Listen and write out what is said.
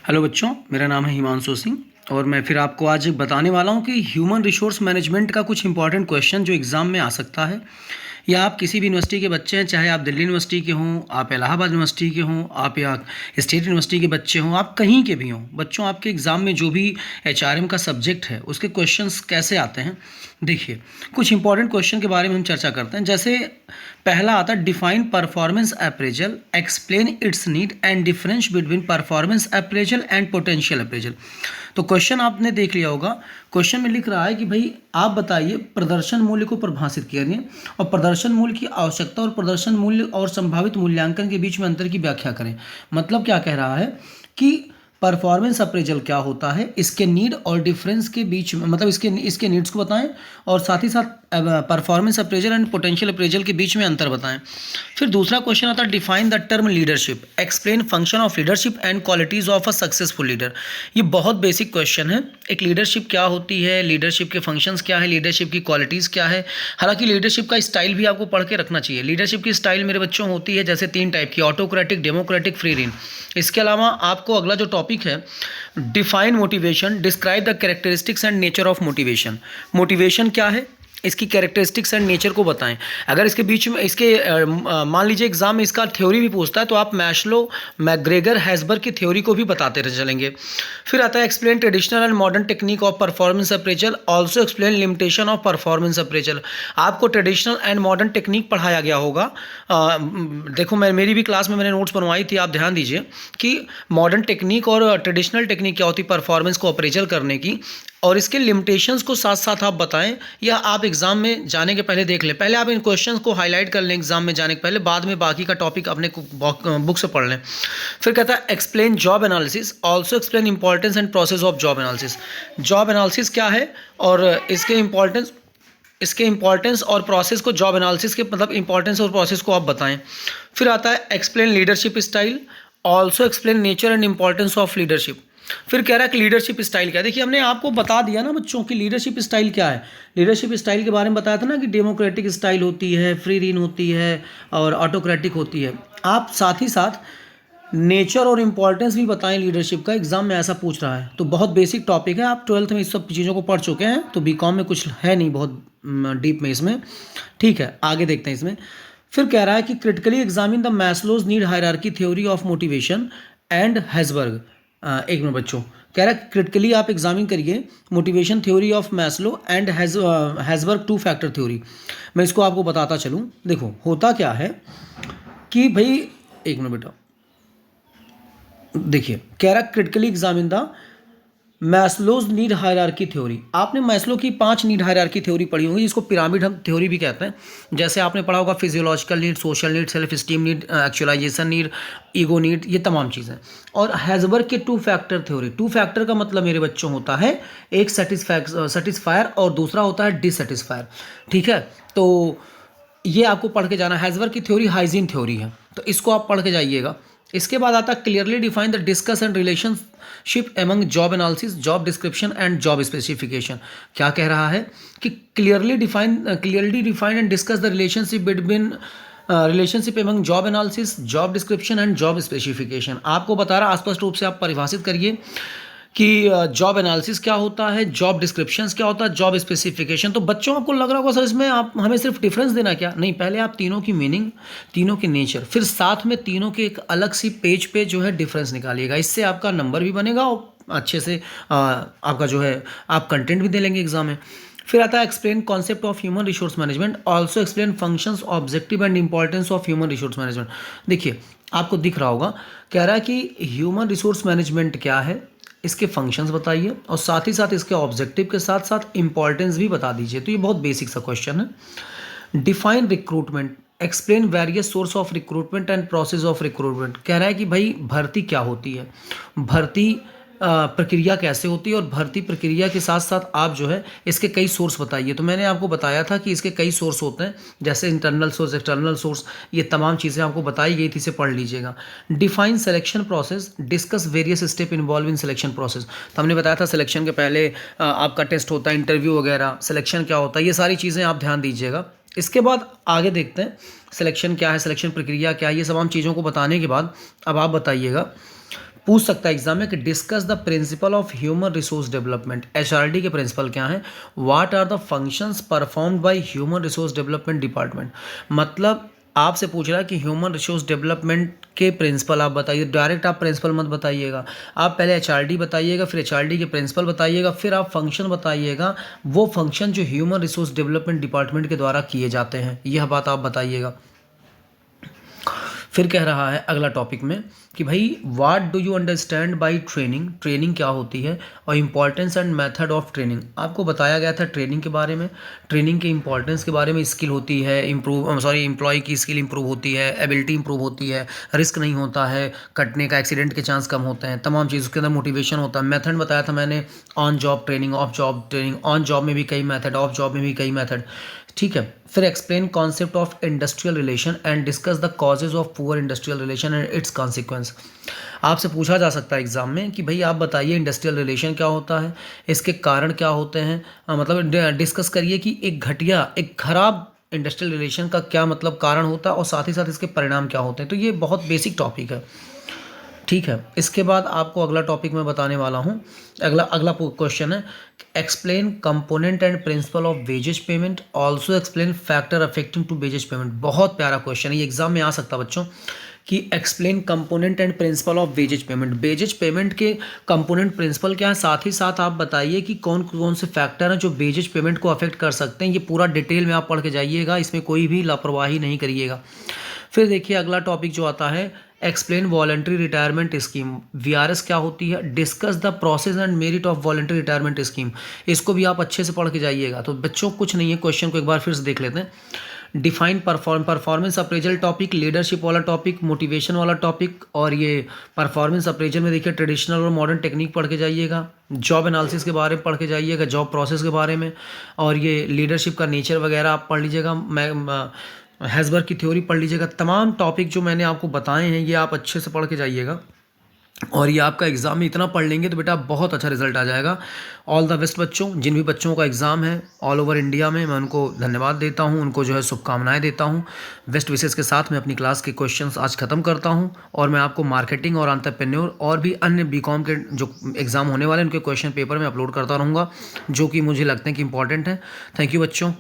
Hello बच्चों, मेरा नाम है हिमांशु सिंह और मैं फिर आपको आज बताने वाला हूँ कि ह्यूमन रिसोर्स मैनेजमेंट का कुछ इंपॉर्टेंट क्वेश्चन जो एग्ज़ाम में आ सकता है। या आप किसी भी यूनिवर्सिटी के बच्चे हैं, चाहे आप दिल्ली यूनिवर्सिटी के हों, आप इलाहाबाद यूनिवर्सिटी के हों, आप या स्टेट यूनिवर्सिटी के बच्चे हों, आप कहीं के भी हों, बच्चों आपके एग्ज़ाम में जो भी एचआरएम का सब्जेक्ट है उसके क्वेश्चंस कैसे आते हैं। देखिए, कुछ इंपॉर्टेंट क्वेश्चन के बारे में हम चर्चा करते हैं। जैसे पहला आता है define performance appraisal, explain it's need and difference between performance appraisal and potential appraisal. तो क्वेश्चन आपने देख लिया होगा। क्वेश्चन में लिख रहा है कि भाई आप बताइए प्रदर्शन मूल्य को परिभाषित करिए और प्रदर्शन मूल्य की आवश्यकता और प्रदर्शन मूल्य और संभावित मूल्यांकन के बीच में अंतर की व्याख्या करें। मतलब क्या कह रहा है कि परफॉर्मेंस अप्रेजल क्या होता है, इसके नीड और डिफरेंस के बीच में, मतलब इसके नीड्स को बताएं और साथ ही साथ performance appraisal and potential appraisal के बीच में अंतर बताएं। फिर दूसरा क्वेश्चन आता है define the term leadership, explain function of leadership and qualities of a successful leader. ये बहुत बेसिक क्वेश्चन है। एक लीडरशिप क्या होती है, लीडरशिप के फंक्शंस क्या है, लीडरशिप की क्वालिटीज़ क्या है। हालांकि लीडरशिप का स्टाइल भी आपको पढ़ के रखना चाहिए। लीडरशिप की स्टाइल मेरे बच्चों होती है जैसे 3 टाइप की, ऑटोक्रेटिक, डेमोक्रेटिक, फ्री रीन। इसके अलावा आपको अगला जो टॉपिक है define motivation, describe the characteristics and nature of motivation. Motivation क्या है, इसकी कैरेक्टरिस्टिक्स एंड नेचर को बताएं। अगर इसके बीच में मान लीजिए एग्जाम में इसका थ्योरी भी पूछता है तो आप मैस्लो, मैकग्रेगर, हैसबर्ग की थ्योरी को भी बताते रह चलेंगे। फिर आता है explain traditional and modern technique of performance appraisal, also explain limitation of performance appraisal. आपको ट्रेडिशनल एंड मॉडर्न टेक्निक पढ़ाया गया होगा। देखो, मेरी भी क्लास में मैंने नोट्स बनवाई थी, आप ध्यान दीजिए कि मॉडर्न टेक्निक और ट्रेडिशनल टेक्निक क्या होती है परफॉर्मेंस को अप्रेजल करने की, और इसके लिमिटेशंस को साथ साथ आप बताएं, या आप एग्जाम में जाने के पहले देख लें। पहले आप इन क्वेश्चंस को हाईलाइट कर लें एग्जाम में जाने के पहले, बाद में बाकी का टॉपिक अपने बुक से पढ़ लें। फिर कहता है explain job analysis, also explain importance and process of job analysis. Job analysis क्या है और इसके इंपॉर्टेंस और प्रोसेस को, जॉब एनालिसिस के मतलब इंपॉर्टेंस और प्रोसेस को आप बताएं। फिर आता है explain leadership style, also explain nature and importance of leadership. फिर कह रहा है कि लीडरशिप स्टाइल क्या है। देखिए, हमने आपको बता दिया ना बच्चों की लीडरशिप स्टाइल क्या है। लीडरशिप स्टाइल के बारे में बताया था ना कि डेमोक्रेटिक स्टाइल होती है, फ्री रीन होती है और ऑटोक्रेटिक होती है। आप साथ ही साथ नेचर और इम्पॉर्टेंस भी बताएं लीडरशिप का, एग्जाम में ऐसा पूछ रहा है। तो बहुत बेसिक टॉपिक है, आप 12th में इस सब चीज़ों को पढ़ चुके हैं, तो बीकॉम में कुछ है नहीं बहुत डीप में इसमें। ठीक है, आगे देखते हैं इसमें। फिर कह रहा है कि critically examine the Maslow's need hierarchy theory of motivation and Herzberg. एक मिनट बच्चों, कह रहा है क्रिटिकली आप एग्जामिन करिए motivation theory of Maslow and Herzberg 2 factor theory. मैं इसको आपको बताता चलूँ। देखो होता क्या है कि भाई, एक मिनट बेटा, देखिए कह रहा है critically examine the Maslow's need hierarchy theory. आपने मैस्लो की 5 नीड हायरार्की थ्योरी पढ़ी होगी, जिसको पिरामिड हम थ्योरी भी कहते हैं। जैसे आपने पढ़ा होगा physiological need, social need, self esteem need, actualisation need, ego need, ये तमाम चीज़ें। और हैसबर्ग के 2 फैक्टर थ्योरी। 2 फैक्टर का मतलब मेरे बच्चों होता है एक सेटिस्फायर और दूसरा होता है डिससेटिस्फायर। ठीक है, तो ये आपको पढ़ के जाना। हैसबर्ग की थ्योरी हाइजीन थ्योरी है, तो इसको आप पढ़ के जाइएगा। इसके बाद आता है clearly define the discuss and relationship among job analysis, job description and job specification. क्या कह रहा है कि clearly define and discuss the relationship between relationship among job analysis, job description and job specification. आपको बता रहा स्पष्ट रूप से आप परिभाषित करिए कि जॉब एनालिसिस क्या होता है, जॉब डिस्क्रिप्शंस क्या होता है, जॉब स्पेसिफिकेशन। तो बच्चों आपको लग रहा होगा सर इसमें आप हमें सिर्फ डिफरेंस देना क्या, नहीं, पहले आप तीनों की मीनिंग, तीनों के नेचर, फिर साथ में तीनों के एक अलग सी पेज पे जो है डिफरेंस निकालिएगा। इससे आपका नंबर भी बनेगा और अच्छे से आपका जो है आप कंटेंट भी दे लेंगे एग्जाम में। फिर आता है explain concept of human resource management, also explain functions, objective and importance of human resource management. देखिए आपको दिख रहा होगा, कह रहा है कि ह्यूमन रिसोर्स मैनेजमेंट क्या है, इसके फंक्शंस बताइए और साथ ही साथ इसके ऑब्जेक्टिव के साथ साथ इंपॉर्टेंस भी बता दीजिए। तो ये बहुत बेसिक सा क्वेश्चन है। Define recruitment, explain various source of recruitment and process of recruitment. कह रहा है कि भाई भर्ती क्या होती है, भर्ती प्रक्रिया कैसे होती है, और भर्ती प्रक्रिया के साथ साथ आप जो है इसके कई सोर्स बताइए। तो मैंने आपको बताया था कि इसके कई सोर्स होते हैं, जैसे इंटरनल सोर्स, एक्सटर्नल सोर्स, ये तमाम चीज़ें आपको बताई गई थी, इसे पढ़ लीजिएगा। Define selection process, discuss various step involve in selection process. तो हमने बताया था सिलेक्शन के पहले आपका टेस्ट होता है, इंटरव्यू वगैरह, सिलेक्शन क्या होता है, ये सारी चीज़ें आप ध्यान दीजिएगा। इसके बाद आगे देखते हैं सिलेक्शन क्या है, सिलेक्शन प्रक्रिया क्या है, ये तमाम चीज़ों को बताने के बाद अब आप बताइएगा पूछ सकता है एग्जाम में कि discuss the principle of human resource development, HRD के प्रिंसिपल क्या हैं, what are the functions performed by human resource development department. मतलब आपसे पूछ रहा है कि ह्यूमन रिसोर्स डेवलपमेंट के प्रिंसिपल आप बताइए, डायरेक्ट आप प्रिंसिपल मत बताइएगा, आप पहले एचआरडी बताइएगा, फिर एचआरडी के प्रिंसिपल बताइएगा, फिर आप फंक्शन बताइएगा, वो फंक्शन जो ह्यूमन रिसोर्स डेवलपमेंट डिपार्टमेंट के द्वारा किए जाते हैं, यह बात आप बताइएगा। फिर कह रहा है अगला टॉपिक में कि भाई what do you understand by training, training क्या होती है, और importance and method of training. आपको बताया गया था ट्रेनिंग के बारे में, ट्रेनिंग के इंपॉर्टेंस के बारे में, स्किल होती है एम्प्लॉय की स्किल इंप्रूव होती है, एबिलिटी इंप्रूव होती है, रिस्क नहीं होता है, कटने का, एक्सीडेंट के चांस कम होते हैं, तमाम चीज़ उसके अंदर मोटिवेशन होता है। मेथड बताया था मैंने, on job training, of job training, on job में भी कई मेथड, ऑफ जॉब में भी कई मेथड, ठीक है। फिर explain concept of industrial relation and discuss the causes of poor industrial relation and it's consequence. आपसे पूछा जा सकता है एग्जाम में कि भाई आप बताइए इंडस्ट्रियल रिलेशन क्या होता है, इसके कारण क्या होते हैं, मतलब डिस्कस करिए कि एक घटिया, एक खराब इंडस्ट्रियल रिलेशन का क्या मतलब कारण होता है, और साथ ही साथ इसके परिणाम क्या होते हैं। तो ये बहुत बेसिक टॉपिक है, ठीक है। इसके बाद आपको अगला टॉपिक मैं बताने वाला हूँ। अगला क्वेश्चन है explain component and principle of wages payment, also explain factor affecting to wages payment. बहुत प्यारा क्वेश्चन है, ये एग्जाम में आ सकता है बच्चों कि explain component and principle of wages payment, wages payment के कंपोनेंट प्रिंसिपल क्या है, साथ ही साथ आप बताइए कि कौन कौन से फैक्टर हैं जो वेजेज पेमेंट को अफेक्ट कर सकते हैं। ये पूरा डिटेल में आप पढ़ के जाइएगा, इसमें कोई भी लापरवाही नहीं करिएगा। फिर देखिए अगला टॉपिक जो आता है explain voluntary retirement scheme, VRS क्या होती है, discuss the process and merit of voluntary retirement scheme. इसको भी आप अच्छे से पढ़ के जाइएगा। तो बच्चों कुछ नहीं है, क्वेश्चन को एक बार फिर से देख लेते हैं। Define performance appraisal topic, leadership वाला टॉपिक, मोटिवेशन वाला टॉपिक, और ये परफॉर्मेंस अप्रेजल में देखिए ट्रेडिशनल और मॉडर्न टेक्निक पढ़ के जाइएगा, जॉब एनालिसिस के बारे में पढ़ के जाइएगा, जॉब प्रोसेस के बारे में, और ये लीडरशिप का नेचर वगैरह आप पढ़ लीजिएगा, हैसबर्ग की थ्योरी पढ़ लीजिएगा। तमाम टॉपिक जो मैंने आपको बताए हैं ये आप अच्छे से पढ़ के जाइएगा, और ये आपका एग्ज़ाम में इतना पढ़ लेंगे तो बेटा बहुत अच्छा रिजल्ट आ जाएगा। ऑल द बेस्ट बच्चों, जिन भी बच्चों का एग्ज़ाम है ऑल ओवर इंडिया में, मैं उनको धन्यवाद देता हूँ, उनको जो है शुभकामनाएं देता हूँ। बेस्ट विशेष के साथ मैं अपनी क्लास के क्वेश्चंस आज ख़त्म करता हूँ, और मैं आपको मार्केटिंग और एंटरप्रेन्योर और भी अन्य बीकॉम के जो एग्ज़ाम होने वाले हैं उनके क्वेश्चन पेपर में अपलोड करता रहूँगा, जो कि मुझे लगते हैं कि इंपॉर्टेंट है। थैंक यू बच्चों।